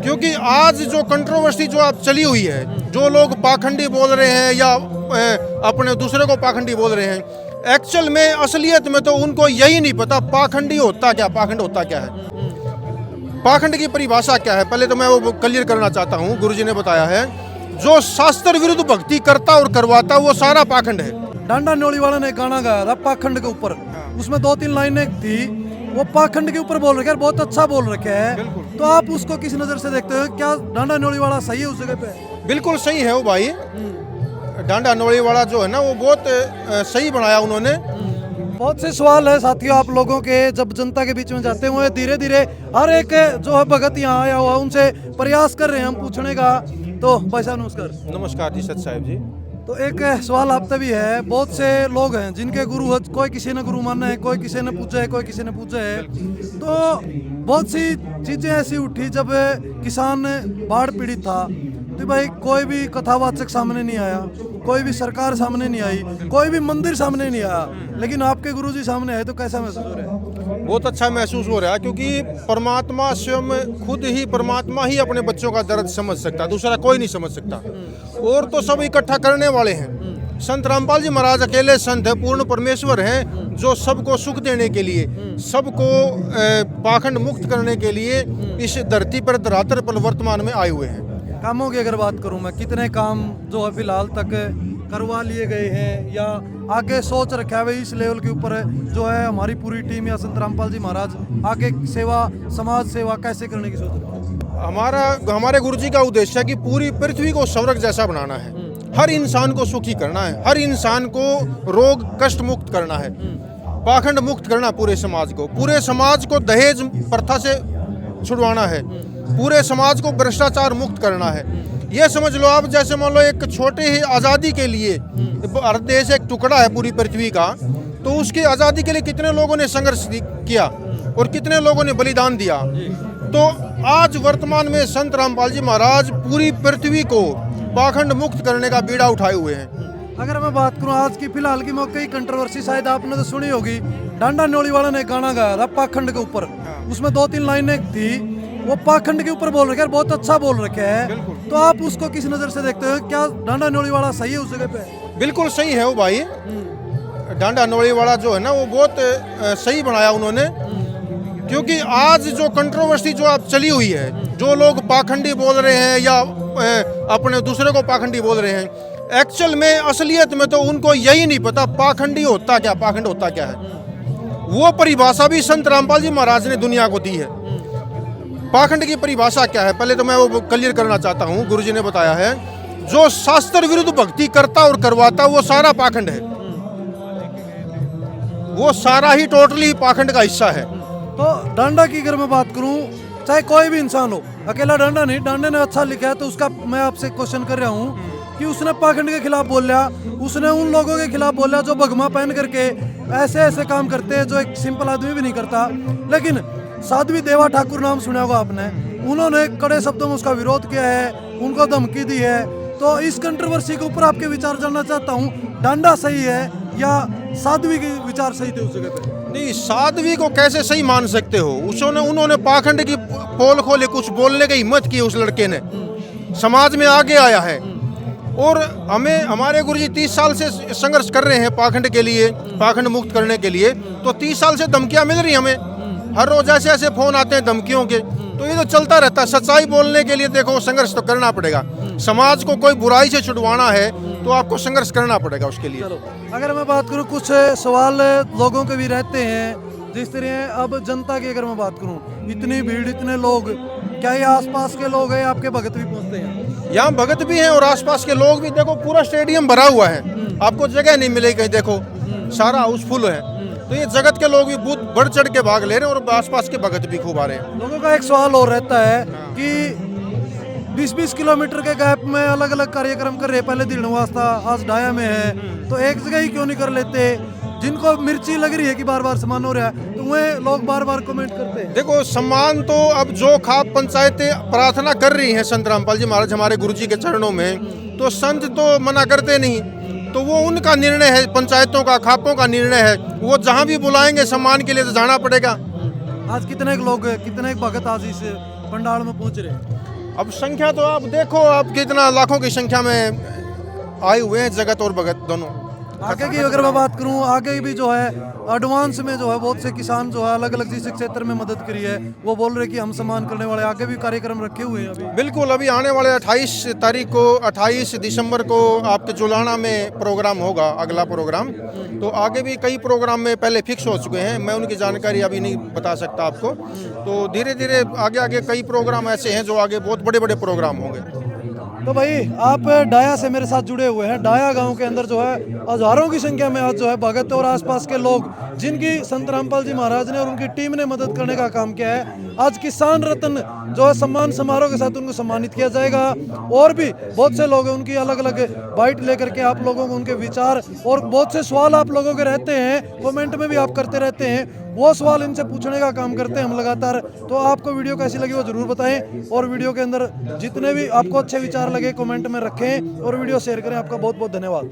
क्योंकि आज जो कंट्रोवर्सी जो अब चली हुई है, जो लोग पाखंडी बोल रहे हैं या अपने दूसरे को पाखंडी बोल रहे हैं, एक्चुअल में असलियत में तो उनको यही नहीं पता पाखंडी होता क्या, पाखंड होता क्या है, पाखंड की परिभाषा क्या है। पहले तो मैं वो क्लियर करना चाहता हूँ। गुरुजी ने बताया है जो शास्त्र विरुद्ध भक्ति करता और करवाता वो सारा पाखंड है। डांडा न्योली वाला ने गाना गाया था पाखंड के ऊपर, उसमें 2-3 लाइनें थी वो पाखंड के ऊपर बोल रखे हैं, बहुत अच्छा बोल रखे हैं। तो आप उसको किस नजर से देखते हो, क्या डांडा न्योली वाला सही है उस जगह पे? बिल्कुल सही है वो भाई। डांडा न्योली वाला जो है ना वो बहुत सही बनाया उन्होंने। बहुत से सवाल है साथियों आप लोगों के, जब जनता के बीच में जाते हुए धीरे धीरे हर एक जो है भगत यहाँ आया हुआ उनसे प्रयास कर रहे हैं हम पूछने का। तो भाई साहब नमस्कार। नमस्कार जी सत साहिब जी। तो एक सवाल आप तभी है, बहुत से लोग हैं जिनके गुरु कोई किसी ने गुरु माना है, कोई किसी ने पूजा है, कोई किसी ने पूजा है। तो बहुत सी चीजें ऐसी उठी जब किसान बाढ़ पीड़ित था तो भाई कोई भी कथावाचक सामने नहीं आया, कोई भी सरकार सामने नहीं आई, कोई भी मंदिर सामने नहीं आया, लेकिन आपके गुरुजी सामने आए तो कैसा महसूस हो रहा है? बहुत अच्छा महसूस हो रहा है, क्योंकि परमात्मा स्वयं खुद ही, परमात्मा ही अपने बच्चों का दर्द समझ सकता है, दूसरा कोई नहीं समझ सकता। और तो सब इकट्ठा करने वाले हैं। संत रामपाल जी महाराज अकेले संत है, पूर्ण परमेश्वर हैं, जो सबको सुख देने के लिए, सबको पाखंड मुक्त करने के लिए इस धरती पर, धरातल पर वर्तमान में आए हुए हैं। कामों की अगर बात करूं मैं, कितने काम जो है फिलहाल तक करवा लिए गए हैं या आगे सोच रखा है इस लेवल के ऊपर जो है हमारी पूरी टीम या संत रामपाल जी महाराज आगे सेवा, समाज सेवा कैसे करने की सोच रहे हैं? हमारे गुरुजी का उद्देश्य है कि पूरी पृथ्वी को स्वर्ग जैसा बनाना है, हर इंसान को सुखी करना है, हर इंसान को रोग कष्ट मुक्त करना है, पाखंड मुक्त करना पूरे समाज को दहेज प्रथा से छुड़वाना है, पूरे समाज को भ्रष्टाचार मुक्त करना है। ये समझ लो आप, जैसे मान लो एक छोटे ही आज़ादी के लिए, भारत देश एक टुकड़ा है पूरी पृथ्वी का, तो उसकी आज़ादी के लिए कितने लोगों ने संघर्ष किया और कितने लोगों ने बलिदान दिया। तो आज वर्तमान में संत रामपाल जी महाराज पूरी पृथ्वी को पाखंड मुक्त करने का बीड़ा उठाए हुए हैं। अगर मैं बात करूं आज की फिलहाल की मौके की कंट्रोवर्सी, शायद आपने तो सुनी होगी, डांडा न्योली वाला ने गाना गाया था पाखंड के ऊपर, उसमें 2-3 लाइनें थी वो पाखंड के ऊपर बोल रखे हैं, बहुत अच्छा बोल रखे हैं। तो आप उसको किस नजर से देखते हो, क्या डांडा न्योली वाला सही है उस जगह पे? बिल्कुल सही है वो भाई। डांडा न्योली वाला जो है ना वो बहुत सही बनाया उन्होंने, क्योंकि आज जो कंट्रोवर्सी जो अब चली हुई है, जो लोग पाखंडी बोल रहे हैं या अपने दूसरे को पाखंडी बोल रहे हैं, एक्चुअल में असलियत में तो उनको यही नहीं पता पाखंडी होता क्या, पाखंड होता क्या है। वो परिभाषा भी संत रामपाल जी महाराज ने दुनिया को दी है। पाखंड की परिभाषा क्या है, पहले तो मैं वो क्लियर करना चाहता हूँ। गुरुजी ने बताया है जो शास्त्र विरुद्ध भक्ति करता और करवाता वो सारा पाखंड है, वो सारा ही टोटली पाखंड का हिस्सा है। तो डांडा की अगर मैं बात करूं, चाहे कोई भी इंसान हो, अकेला डांडा नहीं, डांडे ने अच्छा लिखा है तो उसका मैं आपसे क्वेश्चन कर रहा हूं कि उसने पाखंड के खिलाफ बोला, उसने उन लोगों के खिलाफ बोला जो भगमा पहन करके ऐसे ऐसे काम करते हैं जो एक सिंपल आदमी भी नहीं करता। लेकिन साध्वी देवा ठाकुर नाम सुना होगा आपने, उन्होंने कड़े शब्दों में उसका विरोध किया है, उनको धमकी दी है। तो इस कंट्रोवर्सी के ऊपर आपके विचार जानना चाहता हूँ, डांडा सही है या साध्वी के विचार सही थे उस जगह पे? नहीं, साध्वी को कैसे सही मान सकते हो, उन्होंने पाखंड की पोल खोले, कुछ बोलने की हिम्मत की उस लड़के ने, समाज में आगे आया है। और हमारे गुरुजी 30 साल से संघर्ष कर रहे हैं पाखंड के लिए, पाखंड मुक्त करने के लिए। तो 30 साल से धमकियां मिल रही हमें, हर रोज ऐसे ऐसे फोन आते हैं धमकियों के, तो ये तो चलता रहता है। सच्चाई बोलने के लिए देखो संघर्ष तो करना पड़ेगा, समाज को कोई बुराई से छुड़वाना है तो आपको संघर्ष करना पड़ेगा उसके लिए। चलो अगर मैं बात करूं, कुछ सवाल लोगों के भी रहते हैं जिस तरह, अब जनता की अगर मैं बात करूं, इतनी भीड़, इतने लोग, क्या ये आसपास के लोग हैं, आपके भगत भी पहुंचते हैं? यहाँ भगत भी हैं और आसपास के लोग भी, देखो पूरा स्टेडियम भरा हुआ है, आपको जगह नहीं मिलेगी कहीं, देखो सारा हाउसफुल है। तो ये जगत के लोग भी बहुत बढ़ चढ़ के भाग ले रहे हैं और आसपास के भगत भी खूब आ रहे हैं। लोगों का एक सवाल और रहता है कि 20-20 किलोमीटर के गैप में अलग अलग कार्यक्रम कर रहे, पहले दिलनवास था, आज डाया में है, तो एक जगह ही क्यों नहीं कर लेते? जिनको मिर्ची लग रही है कि बार बार सम्मान हो रहा है, तो वह लोग बार बार कमेंट करते हैं। देखो सम्मान तो अब जो खाप पंचायतें प्रार्थना कर रही हैं संत रामपाल जी महाराज हमारे गुरुजी के चरणों में, तो संत तो मना करते नहीं, तो वो उनका निर्णय है, पंचायतों का, खापों का निर्णय है, वो जहाँ भी बुलाएंगे सम्मान के लिए तो जाना पड़ेगा। आज कितने लोग, कितने भगत आज इस पंडाल में पहुंच रहे हैं? अब संख्या तो आप देखो, आप कितना लाखों की संख्या में आए हुए हैं जगत और भगत दोनों। आगे की अगर मैं बात करूं, आगे भी जो है एडवांस में जो है बहुत से किसान जो है अलग अलग जिस क्षेत्र में मदद करी है, वो बोल रहे कि हम सम्मान करने वाले, आगे भी कार्यक्रम रखे हुए हैं अभी। बिल्कुल, अभी आने वाले 28 तारीख को, 28 दिसंबर को आपके जुलाना में प्रोग्राम होगा, अगला प्रोग्राम। तो आगे भी कई प्रोग्राम में पहले फिक्स हो चुके हैं, मैं उनकी जानकारी अभी नहीं बता सकता आपको। तो धीरे धीरे आगे आगे कई प्रोग्राम ऐसे हैं जो आगे बहुत बड़े बड़े प्रोग्राम होंगे। तो भाई आप डाया से मेरे साथ जुड़े हुए हैं। डाया गांव के अंदर जो है हजारों की संख्या में आज जो है भगत और आसपास के लोग, जिनकी संत रामपाल जी महाराज ने और उनकी टीम ने मदद करने का काम किया है। आज किसान रत्न जो है सम्मान समारोह के साथ उनको सम्मानित किया जाएगा। और भी बहुत से लोग हैं, उनकी अलग अलग बाइट लेकर के आप लोगों को उनके विचार और बहुत से सवाल आप लोगों के रहते हैं, कमेंट में भी आप करते रहते हैं, वो सवाल इनसे पूछने का काम करते हैं हम लगातार। तो आपको वीडियो कैसी लगी वो जरूर बताएं, और वीडियो के अंदर जितने भी आपको अच्छे विचार लगे कमेंट में रखें और वीडियो शेयर करें। आपका बहुत बहुत धन्यवाद।